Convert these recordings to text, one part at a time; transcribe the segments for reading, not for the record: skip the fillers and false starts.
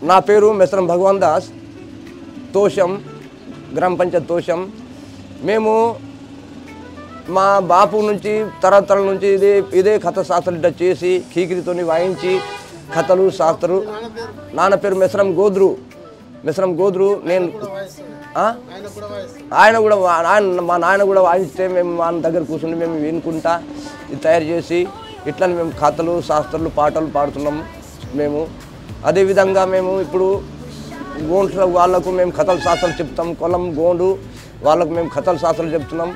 నా పేరు మెస్రం భగవాన్ దాస్, తోషం, గ్రామ పంచాయత్ తోషం. మేము మా బాపు నుంచి తరతరాల నుంచి ఇదే కథ శాస్త్రం ఇట్లా చేసి కీకిరితోని వాయించి కథలు శాస్త్రాలు. నాన్న పేరు మెస్రం గోద్రు. నేను ఆయన కూడా మా నాయన కూడా వాయిస్తే మేము ఆయన దగ్గర కూర్చుని మేము వినుకుంటా ఇది తయారు చేసి ఇట్లా మేము కథలు శాస్త్రాలు పాటలు పాడుతున్నాం. మేము అదేవిధంగా మేము ఇప్పుడు గోండ్ల వాళ్ళకు మేము కథల శాస్త్రాలు చెప్తాం. కొలం గోండు వాళ్ళకు మేము కథల శాస్త్రాలు చెప్తున్నాం.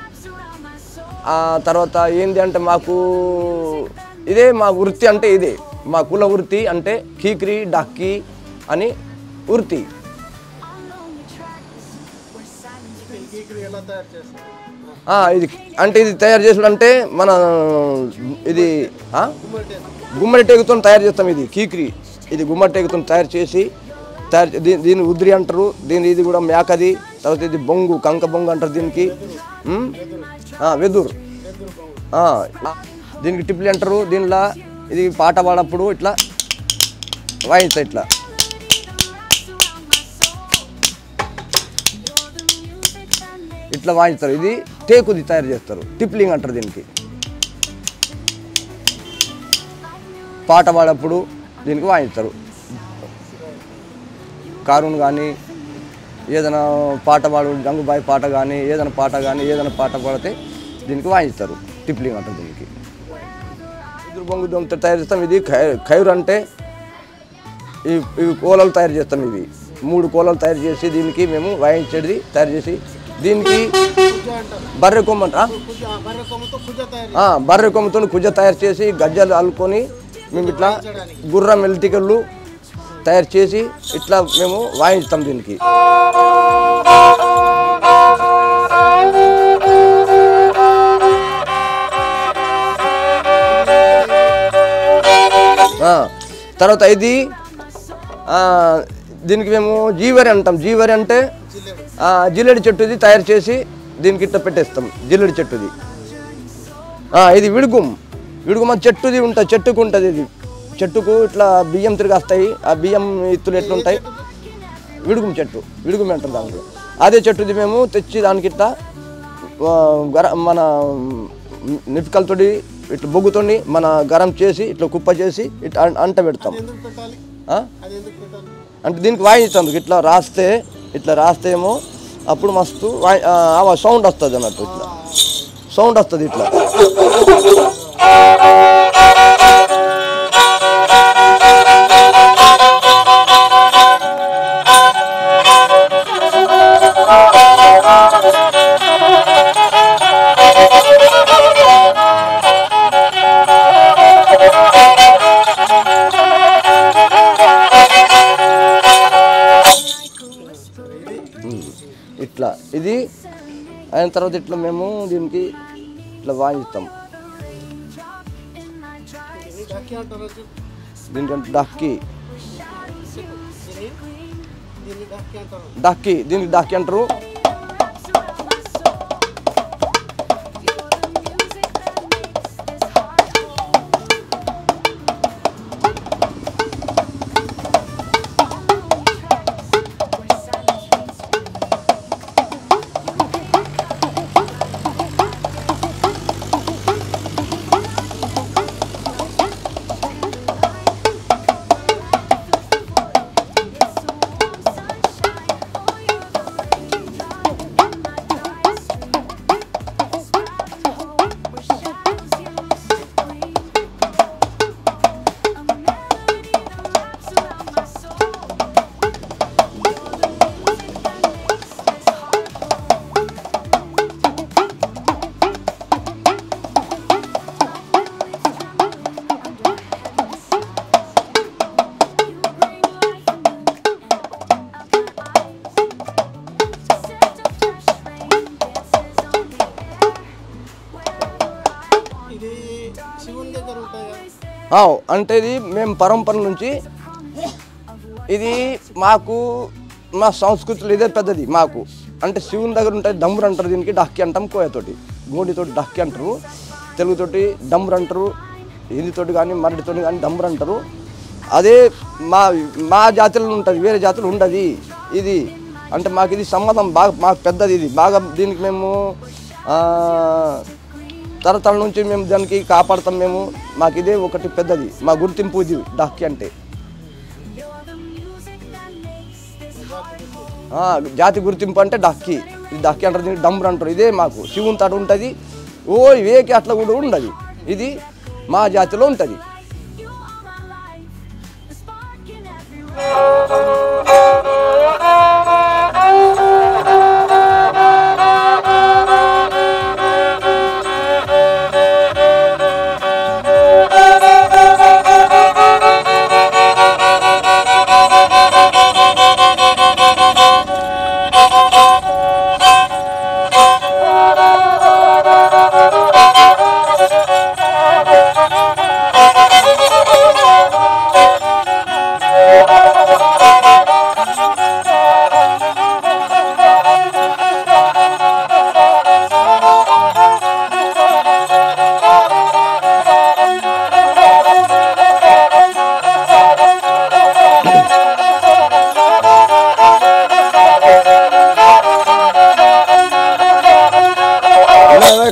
తర్వాత ఏంటి అంటే మాకు ఇదే మా వృత్తి, అంటే ఇదే మా కుల వృత్తి, అంటే కీకిరి డక్కి అని వృత్తి. ఇది అంటే ఇది తయారు చేసుడు అంటే మన ఇది గుమ్మడి టేకుతో తయారు చేస్తాం. ఇది కీకిరి, ఇది గుమ్మడి టేకుతో తయారు చేసి దీన్ని ఉద్రి అంటారు. ఇది కూడా మేకది. తర్వాత ఇది బొంగు, కంక బొంగు అంటారు దీనికి. వెదురు, దీనికి టిప్లి అంటారు. దీనిలో ఇది పాట పాడప్పుడు ఇట్లా వాయిస్తా, ఇట్లా వాయిస్తారు. ఇది టేకుది తయారు చేస్తారు, టిప్లింగ్ అంటారు దీనికి. పాట పాడప్పుడు దీనికి వాయిస్తారు. కారుని కానీ ఏదైనా పాట పాడు, గంగుబాయి పాట కానీ ఏదైనా పాట పాడితే దీనికి వాయిస్తారు, టిప్లింగ్ అంటారు దీనికి. ఎదురు బొంగు దొంగతో తయారు చేస్తాం. ఇది ఖైరు అంటే ఇవి కోలలు తయారు చేస్తాం. ఇవి 3 కోలలు తయారు చేసి దీనికి మేము వాయించేది తయారు చేసి దీనికి బర్రె కొమ్మంట బర్రె కొమ్మతో కుజ తయారు చేసి గజ్జలు అల్లుకొని మేము ఇట్లా గుర్రం ఎల్టికళ్ళు తయారు చేసి ఇట్లా మేము వాయిస్తాం దీనికి. తర్వాత ఇది దీనికి మేము జీవరి అంటాం. జీవరి అంటే జిల్లెడి చెట్టుది తయారు చేసి దీనికి ఇట్లా పెట్టేస్తాం. జిల్లెడి చెట్టుది. ఇది విడుగుం అది చెట్టుది ఉంటుంది, చెట్టుకు ఉంటుంది. ఇది చెట్టుకు ఇట్లా బియ్యం తిరిగి వస్తాయి. ఆ బియ్యం ఇత్తులు ఎట్లుంటాయి, విడుగుం అంటారు దానికి. అదే చెట్టుది మేము తెచ్చి దానికి ఇట్లా మన నిపికలతో ఇట్లా బొగ్గుతోని మన గరం చేసి ఇట్లా కుప్ప చేసి ఇట్లా అంట పెడతాం. అంటే దీనికి వాయించాం. ఇట్లా రాస్తే ఏమో అప్పుడు మస్తు సౌండ్ వస్తుంది అన్నట్టు. ఇట్లా సౌండ్ వస్తుంది ఇట్లా. ఇట్లా ఇది అయిన తర్వాత ఇట్లా మేము దీనికి ఇట్లా వాయిస్తాం. దీనికంటే దీనికి డక్కి అంటారు. అంటే ఇది మేము పరంపర నుంచి ఇది మాకు మా సంస్కృతిలో ఇదే పెద్దది మాకు. అంటే శివుని దగ్గర ఉంటుంది డమ్మురు అంటారు, దీనికి డక్కి అంటాం. కోయతోటి గోడితోటి డక్కి అంటారు, తెలుగుతోటి డమ్మురు అంటారు, హిందీతోటి కానీ మరడితోటి కానీ డమ్మురు అంటారు. అదే మా మా జాతుల్లో ఉంటుంది, వేరే జాతులు ఉండదు ఇది. అంటే మాకు ఇది సంబంధం బాగా మాకు పెద్దది, ఇది బాగా దీనికి మేము తరతరాల నుంచి మేము దానికి కాపాడుతాం మేము. మాకు ఇదే ఒకటి పెద్దది, మా గుర్తింపు ఇది డక్కి అంటే. జాతి గుర్తింపు అంటే డక్కి, ఇది డక్కి అంటారు, దీనికి డంబర్ అంటారు. ఇదే మాకు శివుని తాడు ఉంటుంది, ఓ వేకి అట్లా కూడా ఉండదు. ఇది మా జాతిలో ఉంటుంది.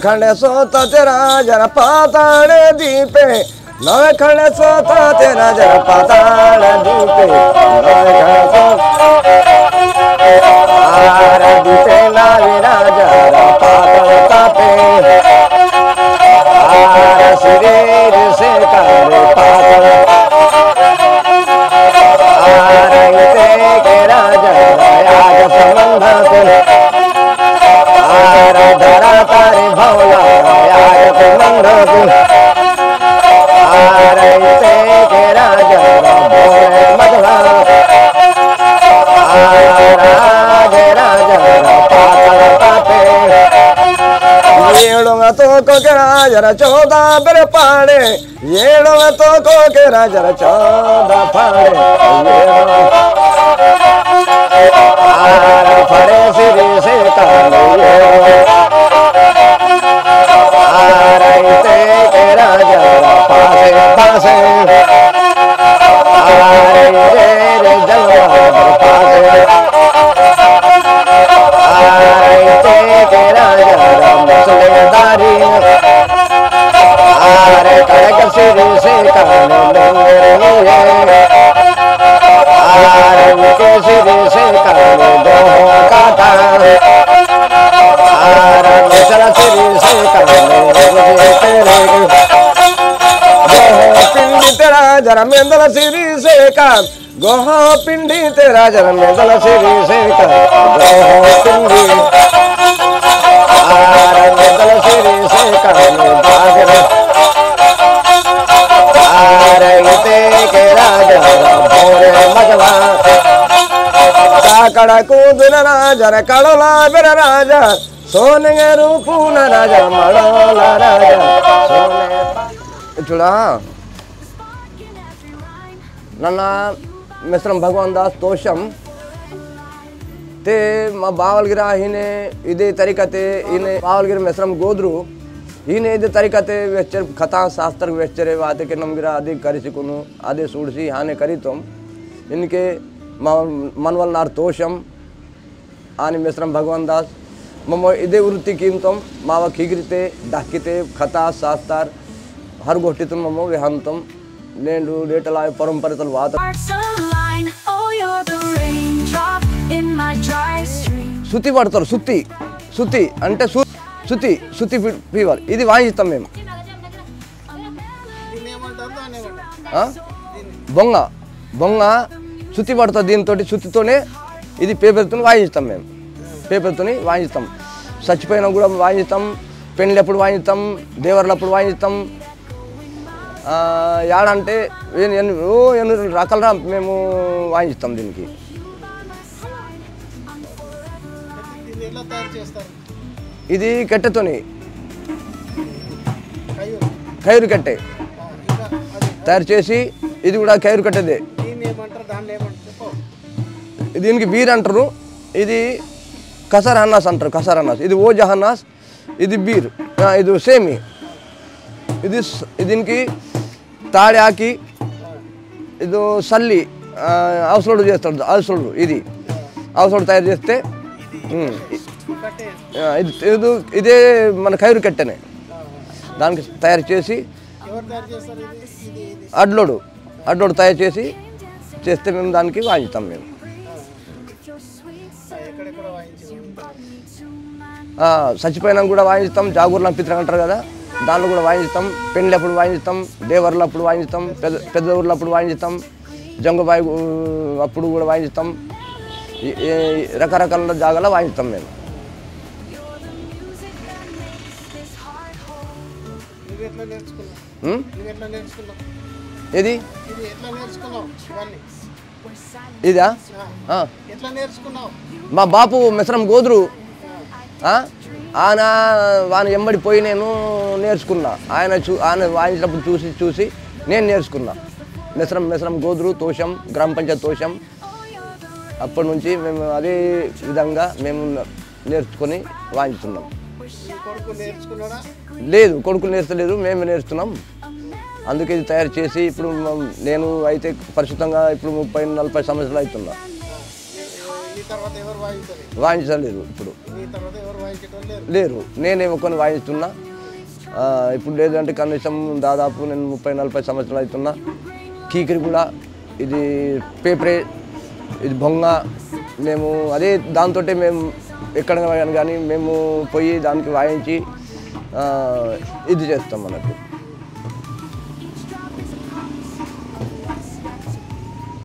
खंड सोता तेरा जरा पाताल दीपे, नवे खंड सोता तेरा जरा पाताल दीपे, नवे खंड दीपे नाविना जरा पाताल तापे, शरीर से करे पाताल के राजा याग संबंध धरा तारे भौला याग मंडप के राजा भोरे मधवा राजा पातल पाते ఏడుగా తోకొక రాజర చోదా బెర పాడే, ఏడుగా తోకొక రాజర చోదా పాడే, ఫరే సిరి సే కాలే ఆరైతే కే రాజా పాసే పాసే ఆరైతే రే జల్వా పాసే ఆరైతే కే రాజా ముసలేదారి ఆరే కడక సిరి సే కాలే లంగరే आरे के सिरे से काले दो काटा, आरे मिसरा सिरे से काले तेरे गोह पिंडी तेरा जरा मेंदल सिरे से का, गोह पिंडी तेरा जरा मेंदल सिरे से का, गोह पिंडी आरे मेंदल सिरे से काले बागरा आरे इते के राजा भोरे मजवा काकड़ा कूदन राजा कड़ला बेर राजा सोने रूपून राजा मड़ोला राजा सोने చూడా నన్న మిశ్రం భగవాన్ దాస్ తోషం ते मा बावलगिरा हिने इदे तरीकते इने बावलगिरा मिश्रम गोद्रु हिने इदे तरीकते वेच्चर कथा शास्त्र वेच्चरे वाते के नमगिरा आदि करिसिकुनु आदि सूडसी हाने करितोम इनके मनवल नार तोषम आनि मिश्रम भगवान दास मम इदे वृत्ति कीमतम माव खिगिरिते डाकिते कथा शास्त्र हर गोष्टीतून मम विहांतम नेंडु डेटला परंपरितल वात సుత్తి పడతారు సుత్తి సుత్తి అంటే సుత్తి సుత్తి ఫీవర్ ఇది వాయిస్తాం మేము బొంగ బొంగ సుత్తి పడతారు దీంతో సుత్తితోనే ఇది పేపర్తో వాయిస్తాం మేము పేపర్తో వాయిస్తాం చచ్చిపోయినా కూడా వాయిస్తాం పెళ్ళప్పుడు వాయిస్తాం దేవర్లప్పుడు వాయిస్తాం యాడంటే ఎన్ని రకాల మేము వాయిస్తాం దీనికి ఇది కట్టెతోని కైరు కట్టే తయారు చేసి ఇది కూడా కైరు కట్టేదే దీనికి బీర్ అంటారు ఇది కసర్ హన్నాస్ అంటారు కసర్ హన్నాస్ ఇది ఓజా హన్నాస్ ఇది బీర్ ఇది సేమి ఇది దీనికి తాడి ఆకి ఇది సల్లి అవసరం చేస్తాడు. అవసరం ఇది అవసరం తయారు చేస్తే ఇదే మన కైరు కట్టెనే దానికి తయారు చేసి అడ్లోడు తయారు చేస్తే మేము దానికి వాయిస్తాం. మేము చచ్చిపోయినా కూడా వాయిస్తాం. జాగూర్లం పిత్రం అంటారు కదా, దాంట్లో కూడా వాయిస్తాం. పెళ్ళప్పుడు వాయిస్తాం, దేవర్లప్పుడు వాయిస్తాం, పెద్ద ఊర్లప్పుడు వాయిస్తాం, జంగుబాయి అప్పుడు కూడా వాయిస్తాం. రకరకాల జాగాలో వాయిస్తాం మేము. ఏది ఇదా? మా బాపు మెసరం గోదురు ఆయన వాని ఎంబడి పోయి నేను నేర్చుకున్నా. ఆయన వాయించినప్పుడు చూసి నేను నేర్చుకున్నా. మెసరం గోదురు తోషం, గ్రామ పంచాయత్ తోషం. అప్పటి నుంచి మేము అదే విధంగా మేము నేర్చుకొని వాయించుతున్నాం. లేదు, కొడుకులు నేర్చలేదు, మేము నేర్చుతున్నాం. అందుకే ఇది తయారు చేసి ఇప్పుడు నేను అయితే పరిశుద్ధంగా ఇప్పుడు 30-40 సంవత్సరాలు అవుతున్నా. వాయించలేదు ఇప్పుడు లేరు, నేనే కొన్ని వాయిస్తున్నా. ఇప్పుడు లేదంటే కనీసం దాదాపు నేను 30-40 సంవత్సరాలు అవుతున్నా. కీకిరి కూడా, ఇది పేపరే, ఇది బొంగ. మేము అదే దాంతో మేము ఎక్కడ కానీ మేము పోయి దానికి వాయించి ఇది చేస్తాం అన్నట్టు.